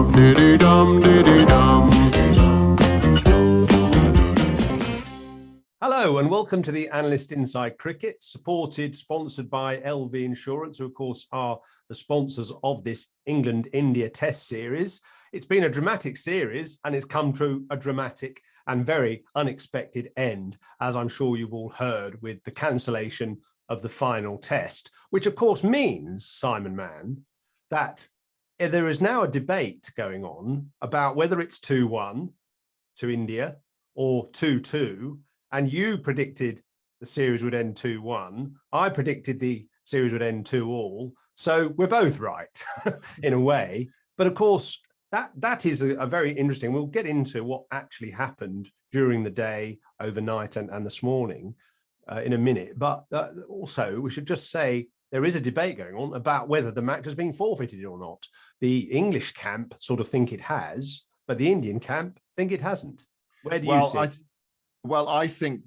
dum diddy dum diddy dum. Hello and welcome to the Analyst Inside Cricket, sponsored by LV Insurance, who of course are the sponsors of this England-India Test series. It's been a dramatic series and it's come to a dramatic and very unexpected end, as I'm sure you've all heard, with the cancellation of the final test, which of course means, Simon Mann, that there is now a debate going on about whether it's 2-1 to India or 2-2. And you predicted the series would end 2-1. I predicted the series would end 2-2. So we're both right in a way. But of course, that is a very interesting, we'll get into what actually happened during the day, overnight and this morning in a minute. But also we should just say there is a debate going on about whether the match has been forfeited or not. The English camp sort of think it has, but the Indian camp think it hasn't. Where do you sit? Well, I think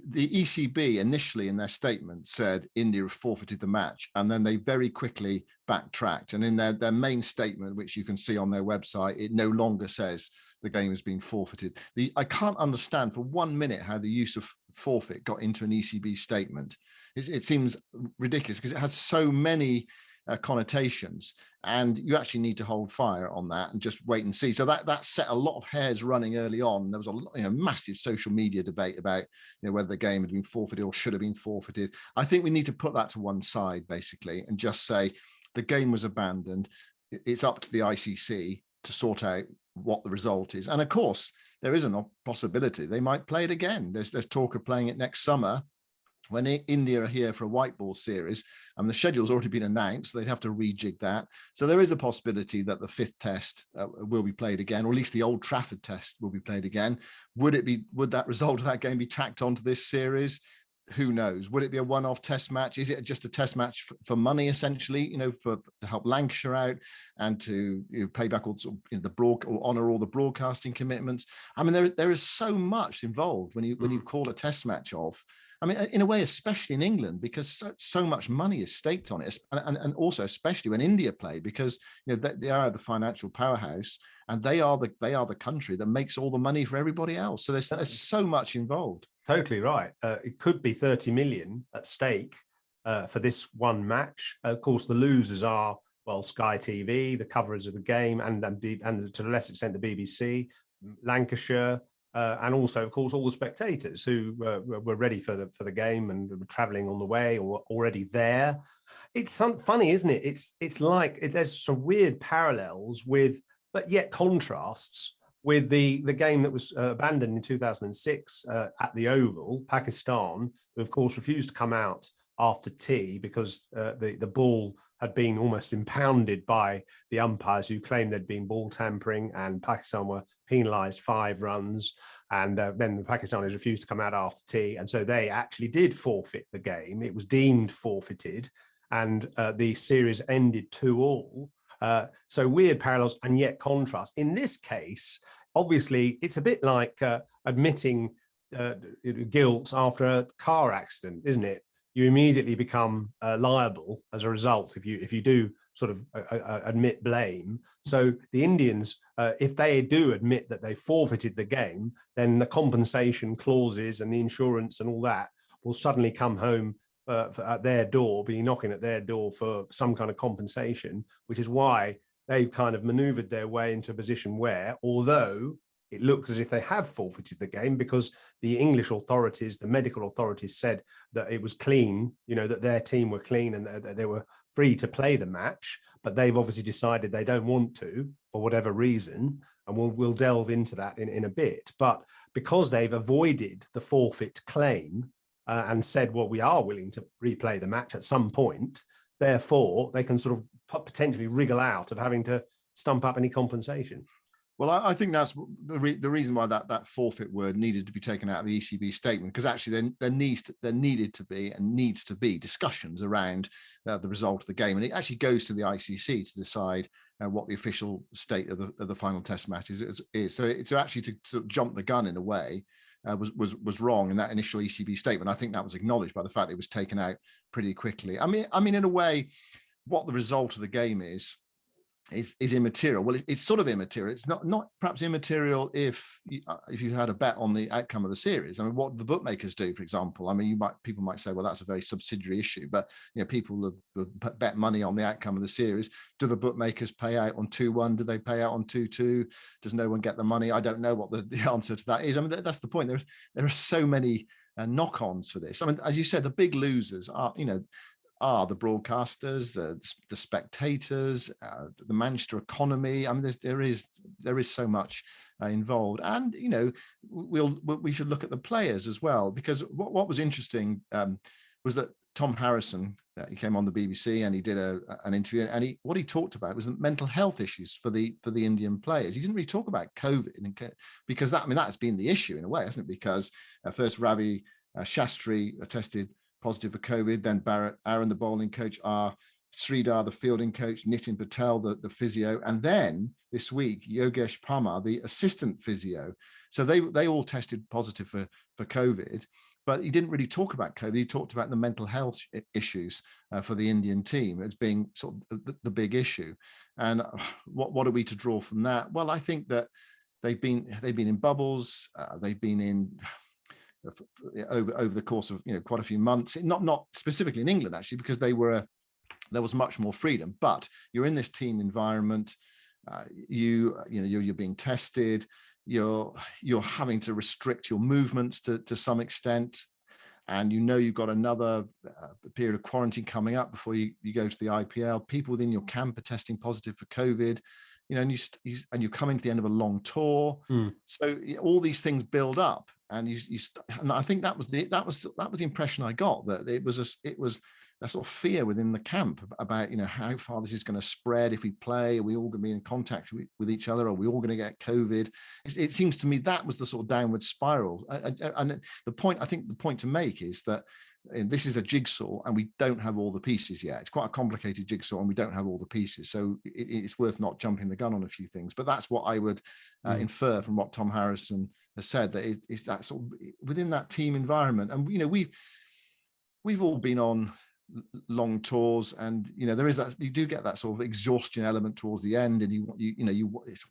the ECB initially in their statement said India have forfeited the match, and then they very quickly backtracked. And in their main statement, which you can see on their website, it no longer says the game has been forfeited. I can't understand for 1 minute how the use of forfeit got into an ECB statement. It seems ridiculous because it has so many connotations, and you actually need to hold fire on that and just wait and see. So that set a lot of hairs running early on. There was a massive social media debate about whether the game had been forfeited or should have been forfeited. I think we need to put that to one side basically and just say the game was abandoned. It's up to the ICC to sort out what the result is. And of course, there is a possibility they might play it again. There's talk of playing it next summer, when India are here for a white ball series, and the schedule's already been announced, so they'd have to rejig that. So there is a possibility that the fifth test will be played again, or at least the Old Trafford test will be played again. Would that result of that game be tacked onto this series? Who knows? Would it be a one-off test match? Is it just a test match for money, essentially, to help Lancashire out and to pay back all or honour all the broadcasting commitments? I mean, there is so much involved when you call a test match off. I mean, in a way, especially in England, because so much money is staked on it, and also especially when India play, because they are the financial powerhouse, and they are the country that makes all the money for everybody else. So there's so much involved. Totally right. It could be 30 million at stake for this one match. Of course, the losers are, well, Sky TV, the coverers of the game, and to a lesser extent the BBC, Lancashire. And also, of course, all the spectators who were ready for the game and were travelling on the way or already there. It's funny, isn't it? It's like there's some weird parallels but yet contrasts with the game that was abandoned in 2006 at the Oval, Pakistan, who of course refused to come out after tea because the ball had been almost impounded by the umpires who claimed there'd been ball tampering, and Pakistan were penalised 5 runs. And then the Pakistanis refused to come out after tea. And so they actually did forfeit the game. It was deemed forfeited, and the series ended 2-2. So weird parallels and yet contrast. In this case, obviously, it's a bit like admitting guilt after a car accident, isn't it? You immediately become liable as a result if you do sort of admit blame. So the Indians, if they do admit that they forfeited the game, then the compensation clauses and the insurance and all that will suddenly come home at their door, be knocking at their door for some kind of compensation, which is why they've kind of maneuvered their way into a position where, although it looks as if they have forfeited the game, because the English authorities, the medical authorities said that it was clean, that their team were clean and that they were free to play the match, but they've obviously decided they don't want to for whatever reason, and we'll delve into that in a bit. But because they've avoided the forfeit claim and said, well, we are willing to replay the match at some point, therefore they can sort of potentially wriggle out of having to stump up any compensation. Well, I think that's the reason why that forfeit word needed to be taken out of the ECB statement, because actually there needs to be discussions around the result of the game, and it actually goes to the ICC to decide what the official state of the final test match is. So it's actually to sort of jump the gun in a way was wrong in that initial ECB statement. I think that was acknowledged by the fact it was taken out pretty quickly. I mean, in a way, what the result of the game is is immaterial. Well, it's sort of immaterial. It's not perhaps immaterial if you had a bet on the outcome of the series. I mean, what do the bookmakers do, for example? I mean, people might say, well, that's a very subsidiary issue, but people have bet money on the outcome of the series. Do the bookmakers pay out on 2-1? Do they pay out on 2-2? Does no one get the money? I don't know what the answer to that is. I mean, that's the point. There are so many knock-ons for this. I mean, as you said, the big losers are the broadcasters, the spectators, the Manchester economy. I mean, there is so much involved, and we should look at the players as well, because what was interesting was that Tom Harrison, he came on the BBC and he did an interview, and what he talked about was the mental health issues for the Indian players. He didn't really talk about COVID, because that's been the issue in a way, hasn't it? Because first Ravi Shastri tested positive for COVID, then Aaron, the bowling coach, Sridhar, the fielding coach, Nitin Patel, the physio, and then this week, Yogesh Parmar, the assistant physio. So they all tested positive for COVID, but he didn't really talk about COVID. He talked about the mental health issues for the Indian team as being sort of the big issue. And what are we to draw from that? Well, I think that they've been in bubbles. They've been in over the course of quite a few months, not specifically in England actually, because there was much more freedom, but you're in this team environment, you're being tested, you're having to restrict your movements to some extent, and you've got another period of quarantine coming up before you go to the IPL. People within your camp are testing positive for COVID, and you're coming to the end of a long tour. So all these things build up, and and I think that was the impression I got, that it was a sort of fear within the camp about how far this is going to spread if we play. Are we all going to be in contact with each other? Are we all going to get COVID? It seems to me that was the sort of downward spiral. And the point to make is that this is a jigsaw, and we don't have all the pieces yet. It's quite a complicated jigsaw, and we don't have all the pieces. So it's worth not jumping the gun on a few things. But that's what I would infer from what Tom Harrison has said, that it's that sort of within that team environment. And we've all been on long tours, and there is that, you do get that sort of exhaustion element towards the end, and you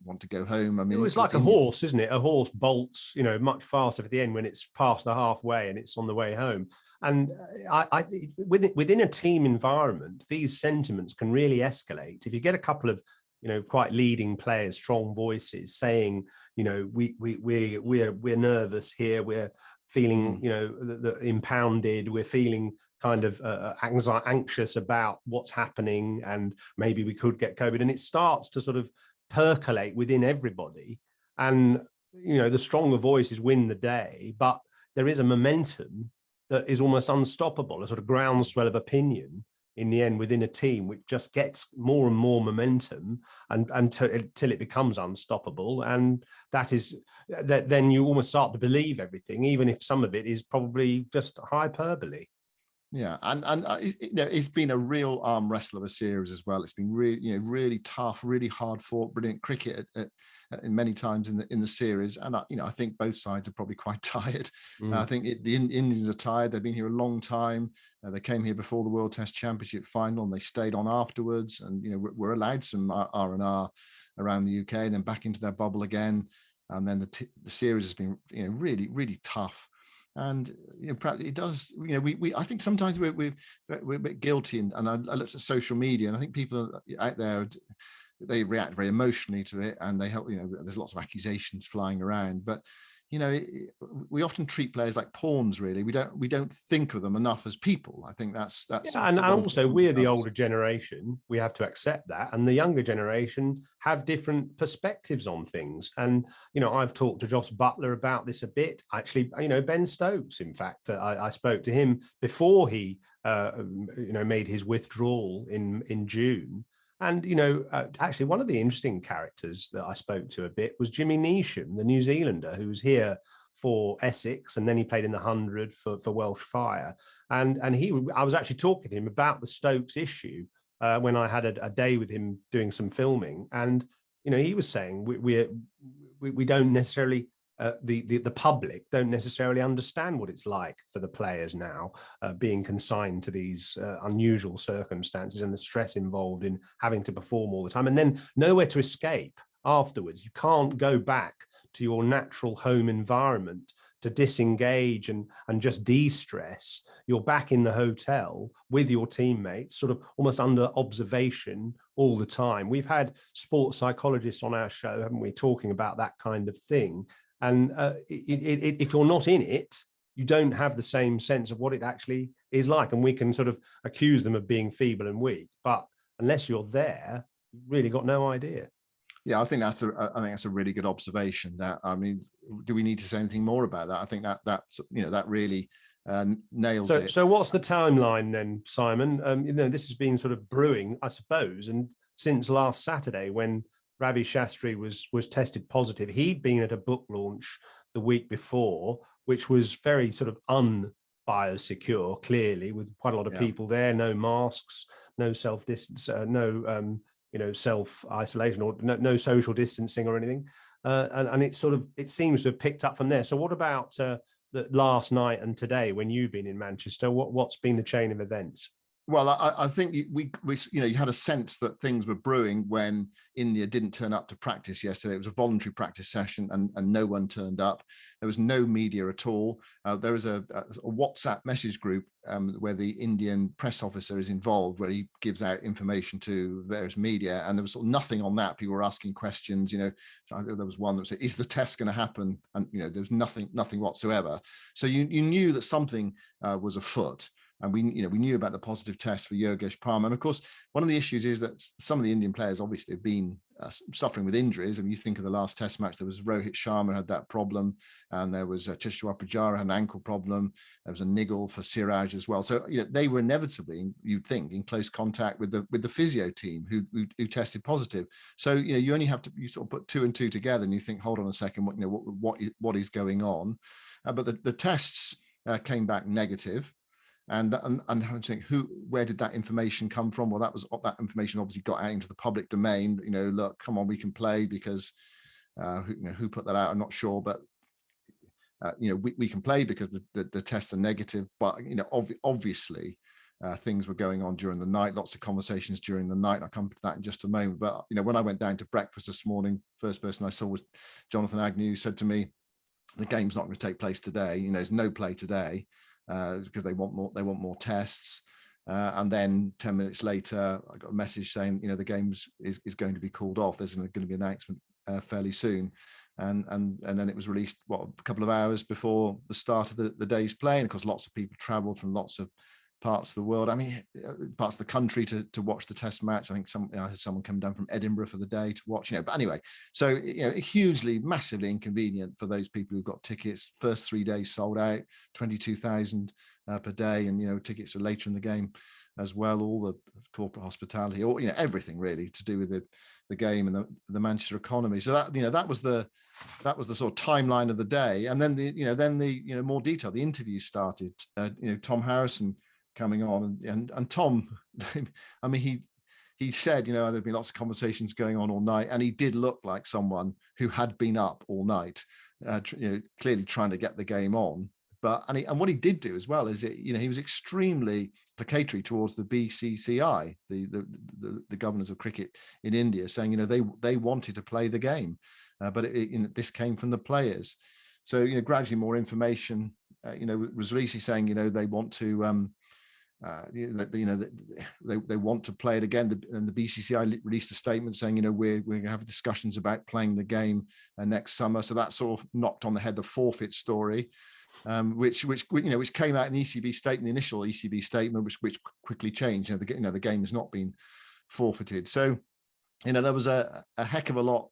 want to go home. I mean, it's like a horse, isn't it? A horse bolts much faster at the end when it's past the halfway and it's on the way home. And within a team environment, these sentiments can really escalate if you get a couple of quite leading players, strong voices saying, we're nervous here, we're feeling impounded, we're feeling kind of anxious about what's happening, and maybe we could get COVID, and it starts to sort of percolate within everybody, and the stronger voices win the day. But there is a momentum that is almost unstoppable, a sort of groundswell of opinion in the end within a team, which just gets more and more momentum until it becomes unstoppable. And then you almost start to believe everything, even if some of it is probably just hyperbole. Yeah, and it's been a real arm wrestle of a series as well. It's been really tough, really hard fought, brilliant cricket in many times in the series. And I think both sides are probably quite tired. I think the Indians are tired. They've been here a long time. They came here before the World Test Championship final, and they stayed on afterwards. And we're allowed some R&R around the UK, and then back into their bubble again. And then the series has been really, really tough. And it does. I think sometimes we're a bit guilty, and I looked at social media, and I think people out there, they react very emotionally to it, and they help. There's lots of accusations flying around, but we often treat players like pawns. Really, we don't think of them enough as people. I think that's. Yeah, and also we're the older generation. We have to accept that, and the younger generation have different perspectives on things. And I've talked to Joss Butler about this a bit. Actually, Ben Stokes. In fact, I spoke to him before he made his withdrawal in June. And, actually, one of the interesting characters that I spoke to a bit was Jimmy Neesham, the New Zealander, who was here for Essex, and then he played in the 100 for Welsh Fire. And I was actually talking to him about the Stokes issue when I had a day with him doing some filming. And, he was saying we don't necessarily the public don't necessarily understand what it's like for the players now, being consigned to these unusual circumstances and the stress involved in having to perform all the time, and then nowhere to escape afterwards. You can't go back to your natural home environment to disengage and just de-stress. You're back in the hotel with your teammates, sort of almost under observation all the time. We've had sports psychologists on our show, haven't we, talking about that kind of thing. And if you're not in it, you don't have the same sense of what it actually is like. And we can sort of accuse them of being feeble and weak, but unless you're there, you've really got no idea. Yeah, I think that's a really good observation. That, I mean, do we need to say anything more about that? I think that really nails it. So what's the timeline then, Simon? This has been sort of brewing, I suppose, and since last Saturday when Ravi Shastri was tested positive. He'd been at a book launch the week before, which was very sort of unbiosecure, clearly, with quite a lot of people there, no masks, no self-distance, no self-isolation, or no social distancing or anything. And it seems to have picked up from there. So what about the last night and today when you've been in Manchester? What's been the chain of events? Well, I think you had a sense that things were brewing when India didn't turn up to practice yesterday. It was a voluntary practice session and no one turned up. There was no media at all. There was a WhatsApp message group where the Indian press officer is involved, where he gives out information to various media, and there was sort of nothing on that. People were asking questions, so there was one that said, is the test going to happen? And, there was nothing whatsoever. So you knew that something was afoot. And we knew about the positive test for Yogesh Parmar. And of course, one of the issues is that some of the Indian players obviously have been suffering with injuries. I mean, you think of the last test match, there was Rohit Sharma had that problem, and there was Cheteshwar Pujara had an ankle problem. There was a niggle for Siraj as well. So they were inevitably, you'd think, in close contact with the physio team who tested positive. So you only have to sort of put two and two together, and you think, hold on a second, what is going on? But the tests came back negative. And I think where did that information come from? Well, that information obviously got out into the public domain. Look, come on, we can play because who put that out? I'm not sure, but we can play because the tests are negative. But obviously things were going on during the night. Lots of conversations during the night. I'll come to that in just a moment. But when I went down to breakfast this morning, first person I saw was Jonathan Agnew. Said to me, the game's not going to take place today. There's no play today. Because they want more tests, and then 10 minutes later I got a message saying the game is going to be called off. There's going to be an announcement fairly soon, and then it was released a couple of hours before the start of the day's play. And of course, lots of people travelled from lots of parts of the world. I mean, parts of the country to watch the test match. I think I had someone come down from Edinburgh for the day to watch. But anyway, so hugely, massively inconvenient for those people who've got tickets. First 3 days sold out, 22,000 per day, and tickets for later in the game as well. All the corporate hospitality, or everything really to do with the game and the Manchester economy. So that was the sort of timeline of the day. And then the more detail. The interview started. Tom Harrison coming on, and Tom, I mean, he said, there've been lots of conversations going on all night, and he did look like someone who had been up all night, clearly trying to get the game on. But and what he did do as well is he was extremely placatory towards the BCCI, the governors of cricket in India, saying they wanted to play the game, but this came from the players. So gradually more information was released, saying they want to. They want to play it again, and the BCCI released a statement saying, we're going to have discussions about playing the game next summer. So that sort of knocked on the head the forfeit story, which came out in the ECB statement, the initial ECB statement, which quickly changed. The game has not been forfeited. So there was a heck of a lot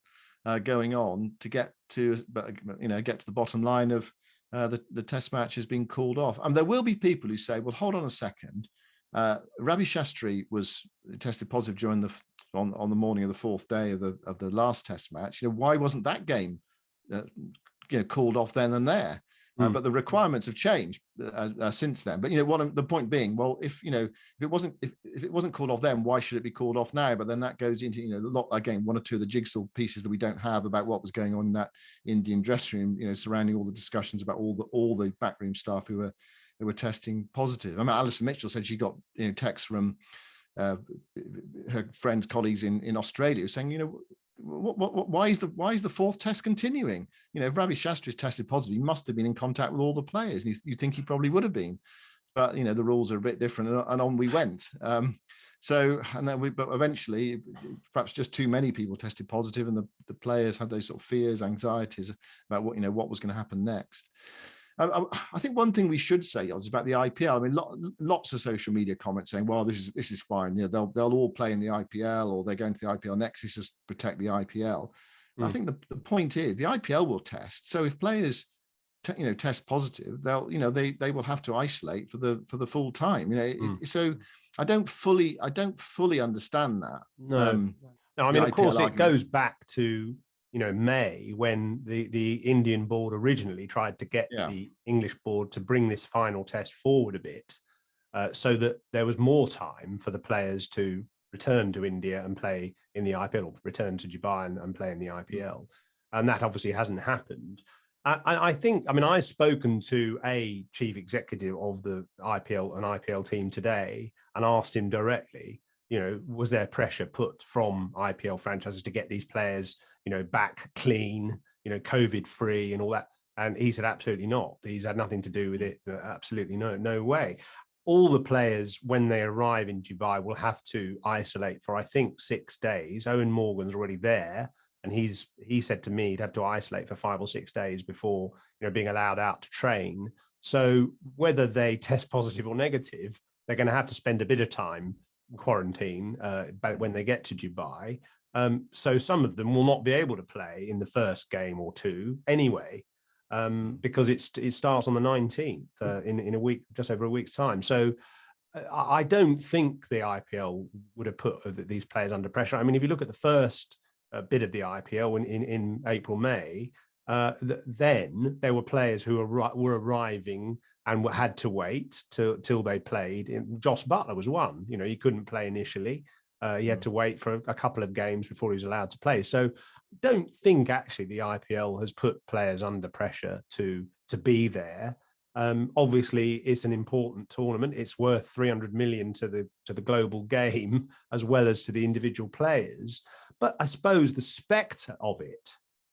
going on to get to the bottom line of. The test match has been called off. And there will be people who say, well, hold on a second. Ravi Shastri was tested positive on the morning of the fourth day of the last test match. Why wasn't that game called off then and there? But the requirements have changed since then. But the point being, well, if it wasn't called off then, why should it be called off now? But then that goes into a lot, again, one or two of the jigsaw pieces that we don't have about what was going on in that Indian dressing room, surrounding all the discussions about all the backroom staff who were testing positive. I mean, Alison Mitchell said she got texts from her friends, colleagues in Australia saying, why is the fourth test continuing? If Ravi Shastri's tested positive, he must have been in contact with all the players, and you think he probably would have been, but the rules are a bit different, and on we went. But eventually, perhaps just too many people tested positive, and the players had those sort of fears, anxieties about what was going to happen next. I think one thing we should say is about the IPL. I mean, lots of social media comments saying, "Well, this is fine. They'll all play in the IPL, or they're going to the IPL next. This is protect the IPL." I think the point is the IPL will test. So if players, test positive, they will have to isolate for the full time. So I don't fully understand that. No, I mean, of course, it goes back to May, when the Indian board originally tried to get the English board to bring this final test forward a bit, so that there was more time for the players to return to India and play in the IPL, or return to Dubai and play in the IPL. And that obviously hasn't happened. I think, I've spoken to a chief executive of the IPL team today and asked him directly, was there pressure put from IPL franchises to get these players back clean, COVID free and all that? And he said, absolutely not. He's had nothing to do with it. Absolutely no way. All the players, when they arrive in Dubai, will have to isolate for, I think, 6 days. Owen Morgan's already there, and he said to me he'd have to isolate for 5 or 6 days before being allowed out to train. So whether they test positive or negative, they're going to have to spend a bit of time in quarantine when they get to Dubai. So some of them will not be able to play in the first game or two anyway, because it starts on the 19th in a week, just over a week's time. So I don't think the IPL would have put these players under pressure. I mean, if you look at the first bit of the IPL in April, May, then there were players who were arriving and had to wait till they played. Joss Butler was one. He couldn't play initially. He had to wait for a couple of games before he was allowed to play. So I don't think actually the IPL has put players under pressure to be there. Obviously, it's an important tournament. It's worth 300 million to the global game, as well as to the individual players. But I suppose the spectre of it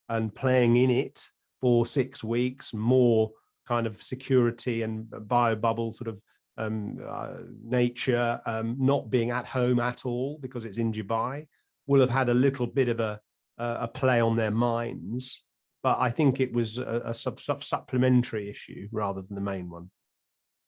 and playing in it for 6 weeks, more kind of security and bio bubble sort of nature, not being at home at all because it's in Dubai, will have had a little bit of a play on their minds. But I think it was a supplementary issue rather than the main one.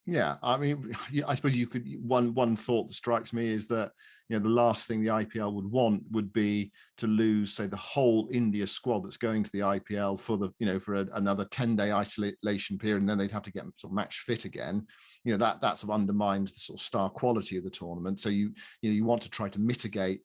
Yeah, I mean, I suppose you could. One thought that strikes me is that the last thing the IPL would want would be to lose, say, the whole India squad that's going to the IPL for another 10-day isolation period, and then they'd have to get sort of match fit again. That sort of undermines the sort of star quality of the tournament. So you want to try to mitigate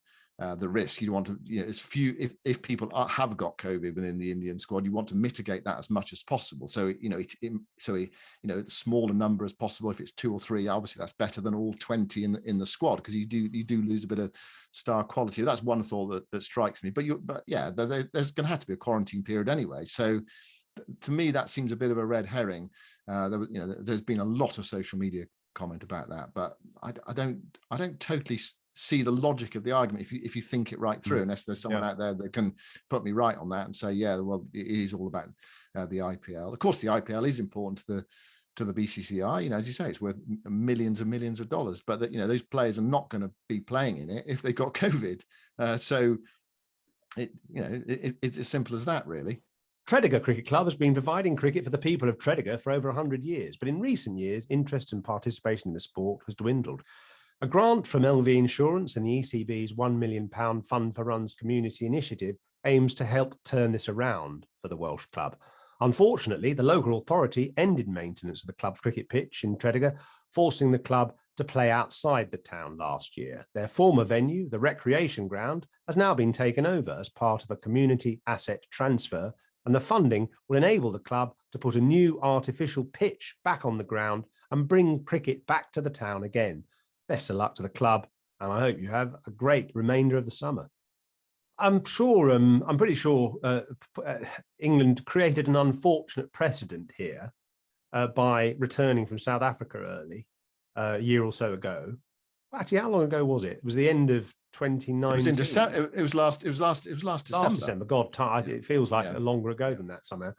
the risk. You want to, as few, if people have got COVID within the Indian squad, you want to mitigate that as much as possible. So the smaller number as possible. If it's 2 or 3, obviously that's better than all 20 in the squad, because you do lose a bit of star quality. That's one thought that strikes me. But there's going to have to be a quarantine period anyway. So to me, that seems a bit of a red herring. There's been a lot of social media comment about that, but I don't totally see the logic of the argument if you think it right through, unless there's someone out there that can put me right on that and say, well, it is all about the IPL. Of course, the IPL is important to the BCCI. As you say, it's worth millions and millions of dollars, but those players are not going to be playing in it if they've got COVID. So it's as simple as that, really. Tredegar Cricket Club has been providing cricket for the people of Tredegar for over 100 years, but in recent years, interest and participation in the sport has dwindled. A grant from LV Insurance and the ECB's £1 million Fund for Runs community initiative aims to help turn this around for the Welsh club. Unfortunately, the local authority ended maintenance of the club's cricket pitch in Tredegar, forcing the club to play outside the town last year. Their former venue, the recreation ground, has now been taken over as part of a community asset transfer And the funding will enable the club to put a new artificial pitch back on the ground and bring cricket back to the town again. Best of luck to the club, and I hope you have a great remainder of the summer. I'm pretty sure England created an unfortunate precedent here by returning from South Africa early, a year or so ago. Actually, how long ago was it? It was the end of 2019. It was in December. It was last December. Last December. God, it feels like longer ago than that somehow.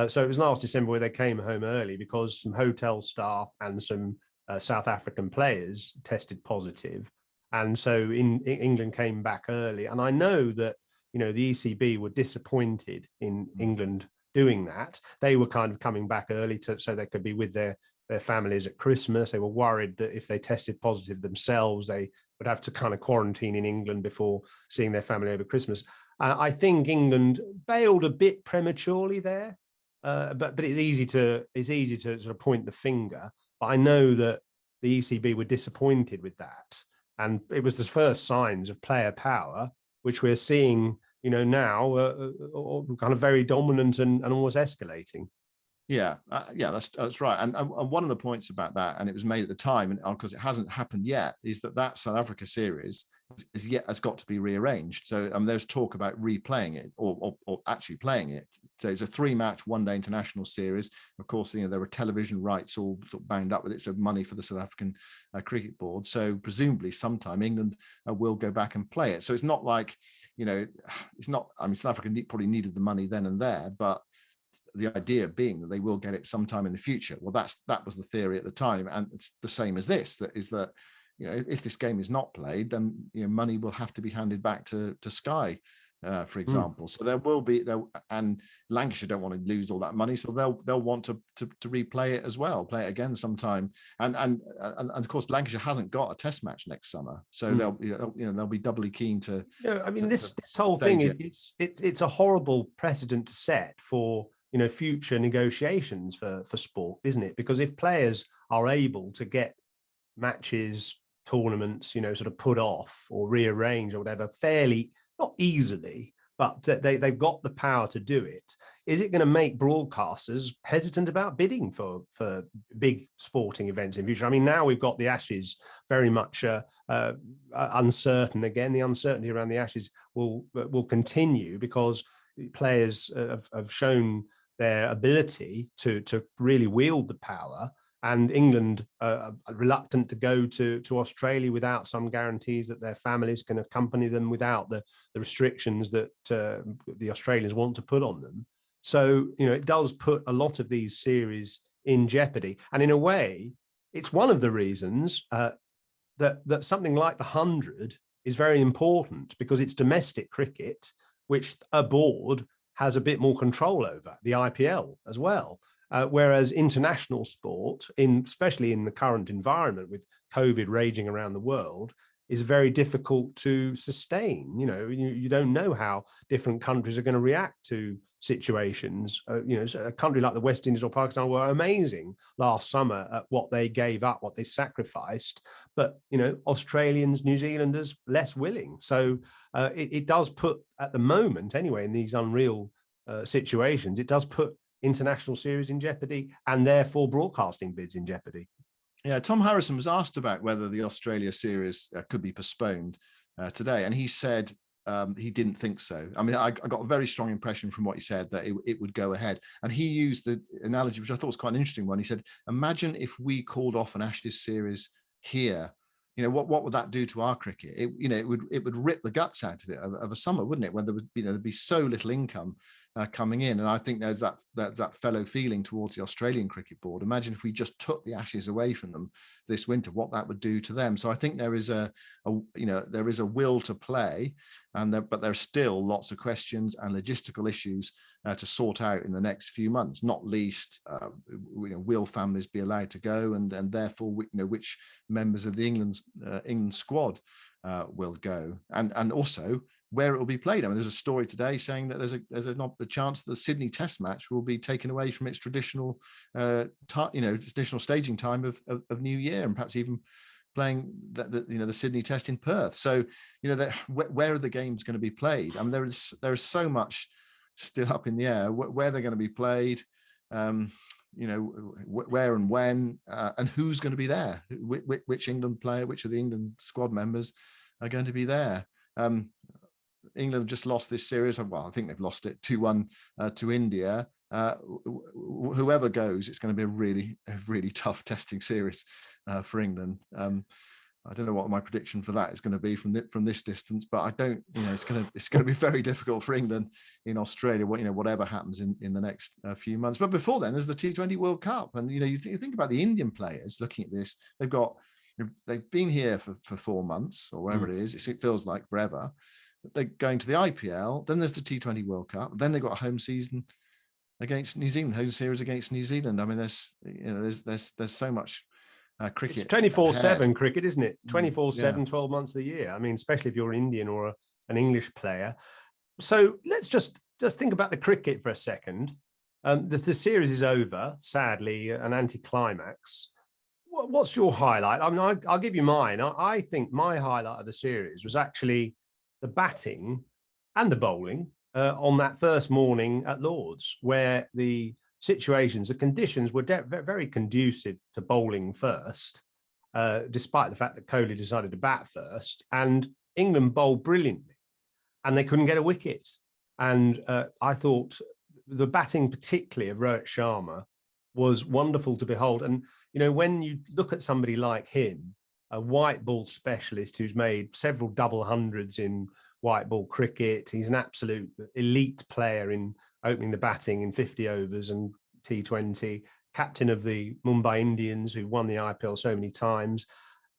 So it was last December where they came home early because some hotel staff and some South African players tested positive. And so England came back early. And I know that, the ECB were disappointed in England doing that. They were kind of coming back early so they could be with their families at Christmas. They were worried that if they tested positive themselves, they would have to kind of quarantine in England before seeing their family over Christmas. I think England bailed a bit prematurely there, but it's easy to sort of point the finger. But I know that the ECB were disappointed with that, and it was the first signs of player power, which we're seeing, now kind of very dominant and almost escalating. Yeah, that's right. And one of the points about that, and it was made at the time, and because it hasn't happened yet, is that South Africa series has got to be rearranged. So there's talk about replaying it or actually playing it. So it's a 3-match one-day international series. Of course, there were television rights all bound up with it, so money for the South African Cricket Board. So presumably sometime England will go back and play it. So it's not like, it's not. I mean, South Africa probably needed the money then and there, but the idea being that they will get it sometime in the future. Well, that was the theory at the time, and it's the same as this. If this game is not played, then money will have to be handed back to Sky, for example. So there will be and Lancashire don't want to lose all that money, so they'll want to replay it as well, play it again sometime. And of course, Lancashire hasn't got a Test match next summer, so they'll be doubly keen to. I mean, this whole thing it's a horrible precedent to set for future negotiations for sport, isn't it? Because if players are able to get matches, tournaments, sort of put off or rearrange or whatever fairly, not easily, but they've got the power to do it, is it going to make broadcasters hesitant about bidding for big sporting events in future? I mean, now we've got the Ashes very much uncertain again. The uncertainty around the Ashes will continue because players have shown their ability to really wield the power, and England are reluctant to go to Australia without some guarantees that their families can accompany them, without the restrictions that the Australians want to put on them. So, it does put a lot of these series in jeopardy. And in a way, it's one of the reasons that something like the 100 is very important, because it's domestic cricket, which a board has a bit more control over, the IPL as well. Whereas international sport, especially in the current environment with COVID raging around the world, is very difficult to sustain. You don't know how different countries are going to react to situations. A country like the West Indies or Pakistan were amazing last summer at what they gave up, what they sacrificed. But, Australians, New Zealanders, less willing. So it does put, at the moment anyway, in these unreal situations, it does put international series in jeopardy, and therefore broadcasting bids in jeopardy. Yeah, Tom Harrison was asked about whether the Australia series could be postponed today, and he said he didn't think so. I mean, I got a very strong impression from what he said that it would go ahead. And he used the analogy, which I thought was quite an interesting one. He said, imagine if we called off an Ashes series here. What would that do to our cricket? It would rip the guts out of it of a summer, wouldn't it? When there'd be so little income coming in. And I think there's that fellow feeling towards the Australian Cricket Board. Imagine if we just took the Ashes away from them this winter, what that would do to them. So I think there is a will to play, but there's still lots of questions and logistical issues to sort out in the next few months. Not least, will families be allowed to go, and therefore, which members of the England squad will go, and also where it will be played. I mean, there's a story today saying that there's a chance that the Sydney Test match will be taken away from its traditional traditional staging time of New Year, and perhaps even playing the Sydney Test in Perth. So where are the games going to be played? I mean, there is so much still up in the air, where they're going to be played, where and when, and who's going to be there, which England player, which of the England squad members are going to be there. England have just lost this series. Well, I think they've lost it 2-1 to India. Whoever goes, it's going to be a really tough testing series for England. I don't know what my prediction for that is going to be from this distance, but I don't. It's going to be very difficult for England in Australia. Whatever happens in the next few months. But before then, there's the T20 World Cup, and you think about the Indian players looking at this. They've been here for 4 months or whatever it is. It feels like forever. They're going to the IPL. Then there's the T20 World Cup. Then they've got a home season against New Zealand, home series against New Zealand. I mean, there's so much cricket. It's 24/7 cricket, isn't it? 24/7, 12 months of the year. I mean, especially if you're Indian or an English player. So let's just think about the cricket for a second. The series is over, sadly, an anticlimax. What's your highlight? I mean, I'll give you mine. I think my highlight of the series was actually the batting and the bowling on that first morning at Lord's, where the conditions were very conducive to bowling first, despite the fact that Kohli decided to bat first, and England bowled brilliantly, and they couldn't get a wicket. And I thought the batting, particularly of Rohit Sharma, was wonderful to behold. And, when you look at somebody like him, a white ball specialist who's made several double hundreds in white ball cricket, he's an absolute elite player in opening the batting in 50 overs and T20, captain of the Mumbai Indians, who've won the IPL so many times,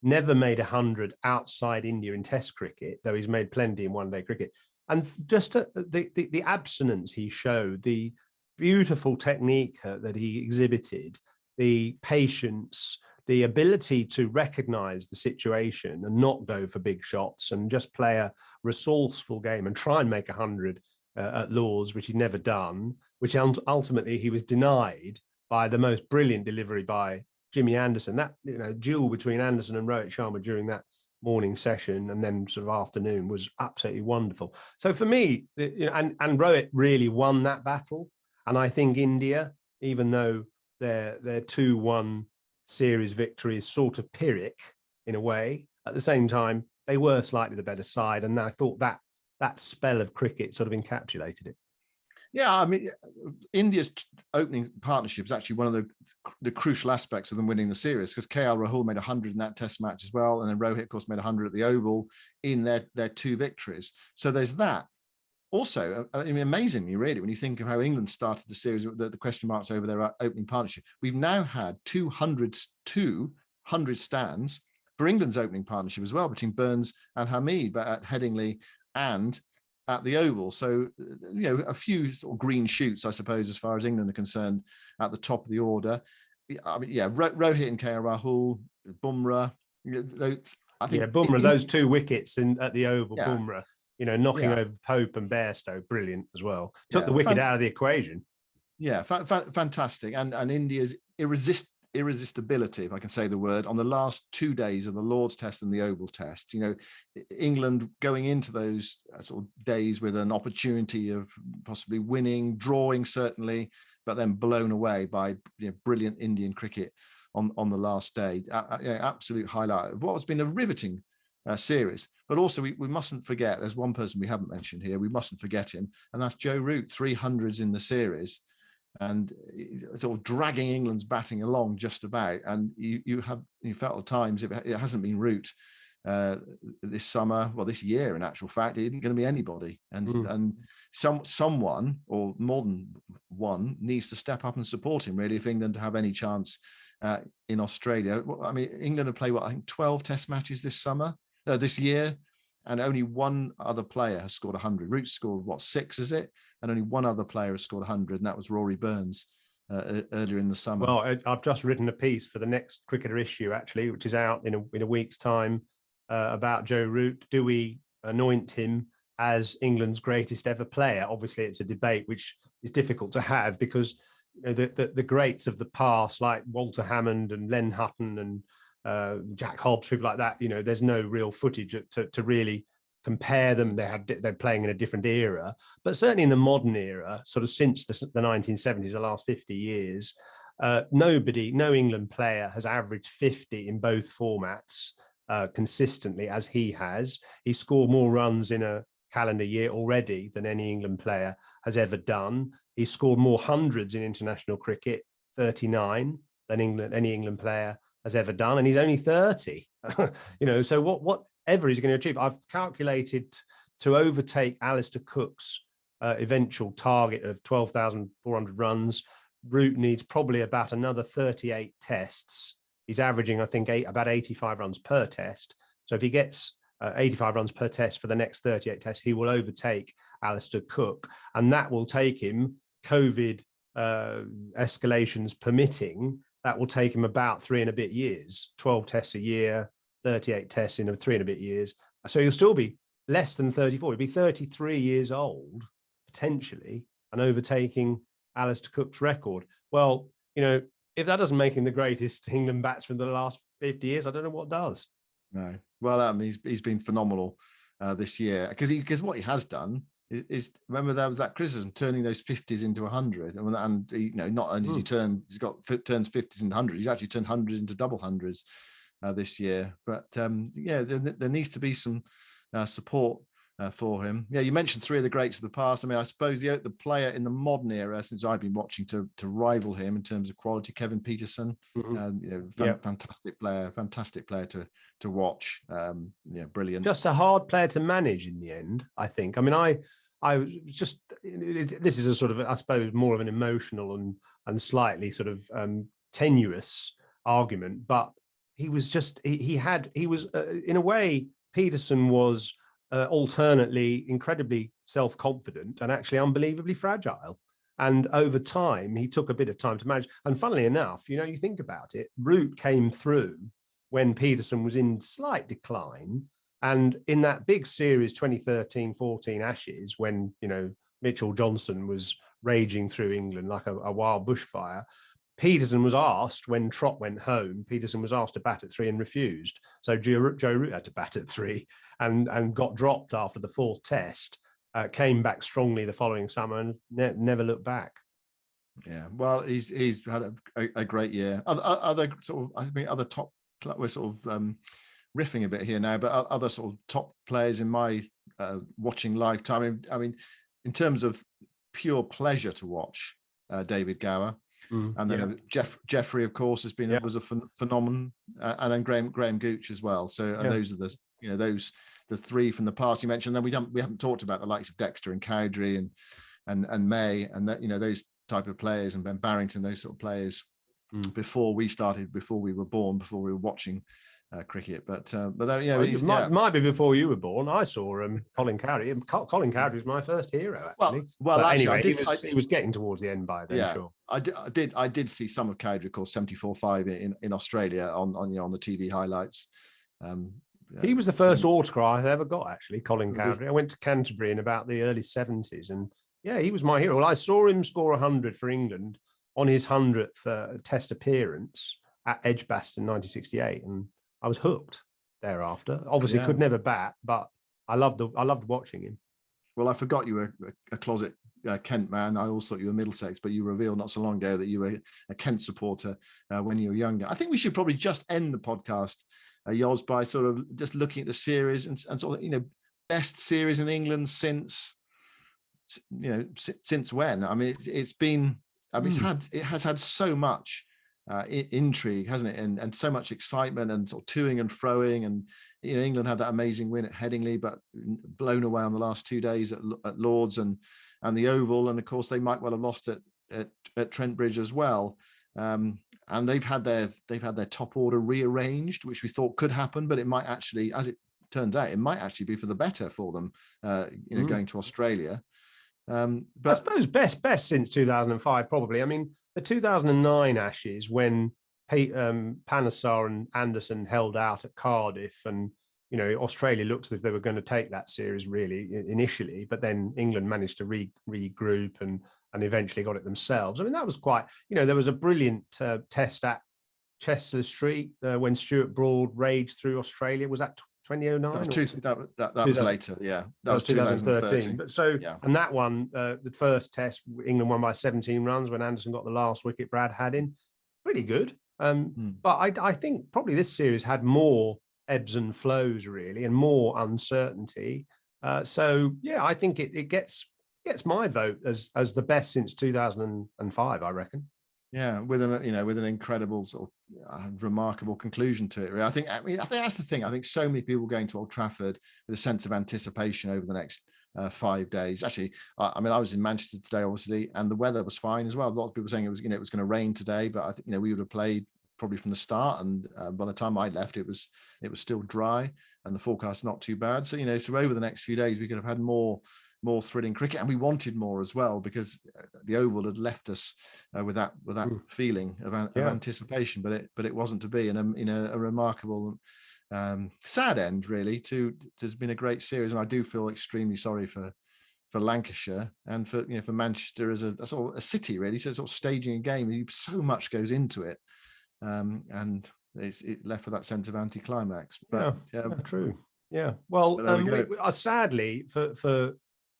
never made 100 outside India in Test cricket, though he's made plenty in one-day cricket. And just the abstinence he showed, the beautiful technique that he exhibited, the patience, the ability to recognize the situation and not go for big shots and just play a resourceful game and try and make 100 at Lord's, which he'd never done, which ultimately he was denied by the most brilliant delivery by Jimmy Anderson. That duel between Anderson and Rohit Sharma during that morning session and then sort of afternoon was absolutely wonderful. So for me, and Rohit really won that battle. And I think India, even though their 2-1 series victory is sort of Pyrrhic in a way, at the same time, they were slightly the better side. And I thought that spell of cricket sort of encapsulated it. Yeah, I mean, India's opening partnership is actually one of the crucial aspects of them winning the series, because KL Rahul made 100 in that Test match as well, and then Rohit, of course, made 100 at the Oval in their 2 victories. So there's that. Also, I mean, amazingly, really, when you think of how England started the series, the question marks over their opening partnership, we've now had 200 stands for England's opening partnership as well, between Burns and Hamid, but at Headingley and at the Oval. So, a few sort of green shoots, I suppose, as far as England are concerned, at the top of the order. I mean, Rohit and KL Rahul, Bumrah. I think Bumrah, those 2 wickets at the Oval, Bumrah, knocking over Pope and Bairstow, brilliant as well. Took the wicket out of the equation. Yeah, fantastic. And India's irresistibility, if I can say the word, on the last 2 days of the Lord's Test and the Oval Test. England going into those sort of days with an opportunity of possibly winning, drawing certainly, but then blown away by brilliant Indian cricket on the last day. Absolute highlight of what has been a riveting series. But also we mustn't forget, there's one person we haven't mentioned here, we mustn't forget him, and that's Joe Root, 300s in the series, and sort of dragging England's batting along just about. And you felt at times it hasn't been Root this summer, well, this year, in actual fact, it isn't going to be anybody. And someone, or more than one, needs to step up and support him, really, if England to have any chance in Australia. I mean, England have played, I think 12 Test matches this year, and only one other player has scored 100. Root scored, 6 is it? And only one other player has scored 100, and that was Rory Burns earlier in the summer. Well, I've just written a piece for the next Cricketer issue, actually, which is out in a week's time, about Joe Root. Do we anoint him as England's greatest ever player? Obviously, it's a debate which is difficult to have, because the greats of the past, like Walter Hammond and Len Hutton and Jack Hobbs, people like that, there's no real footage to really compare them. They're playing in a different era, but certainly in the modern era, sort of since the 1970s, the last 50 years, no England player has averaged 50 in both formats consistently as he has. He scored more runs in a calendar year already than any England player has ever done. He scored more hundreds in international cricket, 39, than any England player has ever done, and he's only 30. So whatever he's going to achieve, I've calculated to overtake Alistair Cook's eventual target of 12,400 runs. Root needs probably about another 38 tests. He's averaging, I think, about 85 runs per test. So if he gets 85 runs per test for the next 38 tests, he will overtake Alistair Cook, and that will take him, COVID escalations permitting, that will take him about 3 and a bit years, 12 tests a year, 38 tests in 3 and a bit years. So he'll still be less than 34. He'll be 33 years old, potentially, and overtaking Alistair Cook's record. Well, if that doesn't make him the greatest England batsman for the last 50 years, I don't know what does. No. Well, he's been phenomenal this year, because what he has done is remember there was that criticism turning those 50s into 100, and not only has he turns 50s into 100s, he's actually turned hundreds into double hundreds this year. But there needs to be some support for him. Yeah, you mentioned 3 of the greats of the past. I mean, I suppose the player in the modern era, since I've been watching to rival him in terms of quality, Kevin Peterson, fantastic player to watch. Brilliant. Just a hard player to manage in the end, I think. I mean, this is a sort of, I suppose, more of an emotional and slightly sort of tenuous argument, but he was in a way, Peterson was alternately incredibly self-confident and actually unbelievably fragile. And over time, he took a bit of time to manage. And funnily enough, you think about it, Root came through when Peterson was in slight decline. And in that big series, 2013-14 Ashes, when, Mitchell Johnson was raging through England like a wild bushfire, Peterson was asked, when Trott went home, Peterson was asked to bat at 3 and refused. So Joe Root had to bat at 3 and got dropped after the 4th test, came back strongly the following summer and never looked back. Yeah, well, he's had a great year. Other top, we're sort of riffing a bit here now, but other sort of top players in my watching lifetime. I mean, in terms of pure pleasure to watch, David Gower. And then Jeffrey, of course, was a phenomenon, and then Graham Gooch as well. So those are the 3 from the past you mentioned. Then we haven't talked about the likes of Dexter and Cowdrey and May, and that those type of players, and Ben Barrington, those sort of players before we were born, before we were watching cricket. But might be before you were born. I saw Colin Cowdrey. Colin Cowdrey was my first hero, actually. Well, actually, anyway, he was getting towards the end by then. Yeah, sure. I did see some of Cowdrey, of course, 74-5 in Australia on the TV highlights. He was the first autograph I ever got, actually, Colin Cowdrey. I went to Canterbury in about the early 70s, and he was my hero. Well, I saw him score 100 for England on his 100th Test appearance at Edgbaston 1968, and I was hooked thereafter. Obviously, could never bat, but I loved watching him. Well, I forgot you were a closet Kent man. I always thought you were Middlesex, but you revealed not so long ago that you were a Kent supporter when you were younger. I think we should probably just end the podcast, Yoz, by sort of just looking at the series and sort of, best series in England since when? I mean, it's been, it has had so much intrigue, hasn't it? And so much excitement and sort of toing and froing. And England had that amazing win at Headingley, but blown away on the last 2 days at Lords and the Oval. And of course, they might well have lost at Trent Bridge as well. And they've had their top order rearranged, which we thought could happen, but it might actually, as it turns out, it might actually be for the better for them. Going to Australia. But I suppose best since 2005, probably. I mean, the 2009 Ashes, when Panesar and Anderson held out at Cardiff, and Australia looked as if they were going to take that series really initially, but then England managed to regroup and eventually got it themselves. I mean, that was quite, there was a brilliant test at Chester Street when Stuart Broad raged through Australia. Was that 2009? That was later. Yeah, that was 2013. But so, yeah. and that one, the first test, England won by 17 runs when Anderson got the last wicket. Brad had in, pretty good. But I think probably this series had more ebbs and flows really, and more uncertainty. So yeah, I think it gets my vote as the best since 2005. I reckon. Yeah, with an incredible sort of remarkable conclusion to it. Really. I think that's the thing. I think so many people going to Old Trafford with a sense of anticipation over the next 5 days. Actually, I was in Manchester today, obviously, and the weather was fine as well. A lot of people saying it was going to rain today, but I think we would have played probably from the start, and by the time I left, it was still dry, and the forecast not too bad. So so over the next few days, we could have had more thrilling cricket, and we wanted more as well, because the Oval had left us with that feeling of anticipation, but it wasn't to be, and a remarkable sad end really. There's been a great series, and I do feel extremely sorry for Lancashire and for Manchester as a sort of a city really, so sort of staging a game. So much goes into it, and it left with that sense of anticlimax. But true. Yeah. Well, sadly for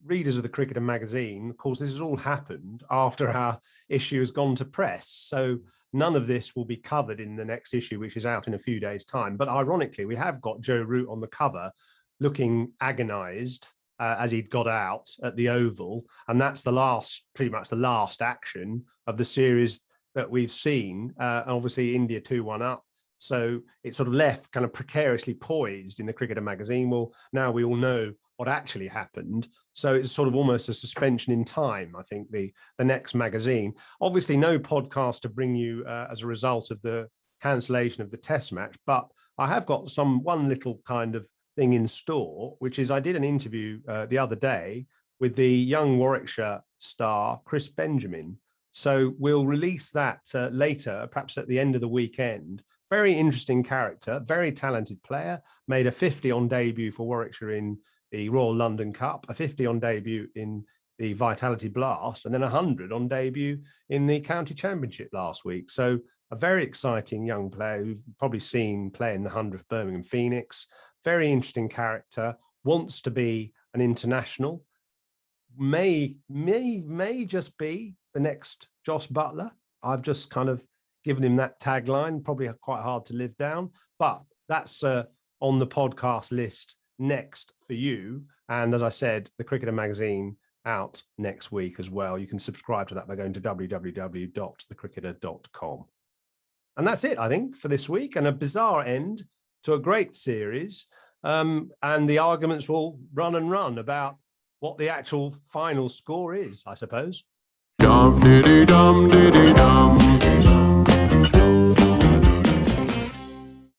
readers of the Cricketer magazine, of course, this has all happened after our issue has gone to press. So none of this will be covered in the next issue, which is out in a few days' time. But ironically, we have got Joe Root on the cover looking agonized as he'd got out at the Oval. And that's pretty much the last action of the series that we've seen. Obviously, India 2-1 up. So it sort of left kind of precariously poised in the Cricketer magazine. Well, now we all know what actually happened. So it's sort of almost a suspension in time, I think, the next magazine. Obviously, no podcast to bring you as a result of the cancellation of the Test match, but I have got one little kind of thing in store, which is I did an interview the other day with the young Warwickshire star, Chris Benjamin. So we'll release that later, perhaps at the end of the weekend. Very interesting character, very talented player, made a 50 on debut for Warwickshire in the Royal London Cup, a 50 on debut in the Vitality Blast, and then 100 on debut in the County Championship last week. So a very exciting young player who've probably seen play in the 100th Birmingham Phoenix. Very interesting character, wants to be an international, may just be the next Joss Butler. I've just kind of given him that tagline, probably quite hard to live down, but that's on the podcast list next for you. And as I said, the Cricketer magazine out next week as well. You can subscribe to that by going to www.thecricketer.com. And that's it, I think, for this week, and a bizarre end to a great series. And the arguments will run and run about what the actual final score is, I suppose. Dum diddy dum diddy dum.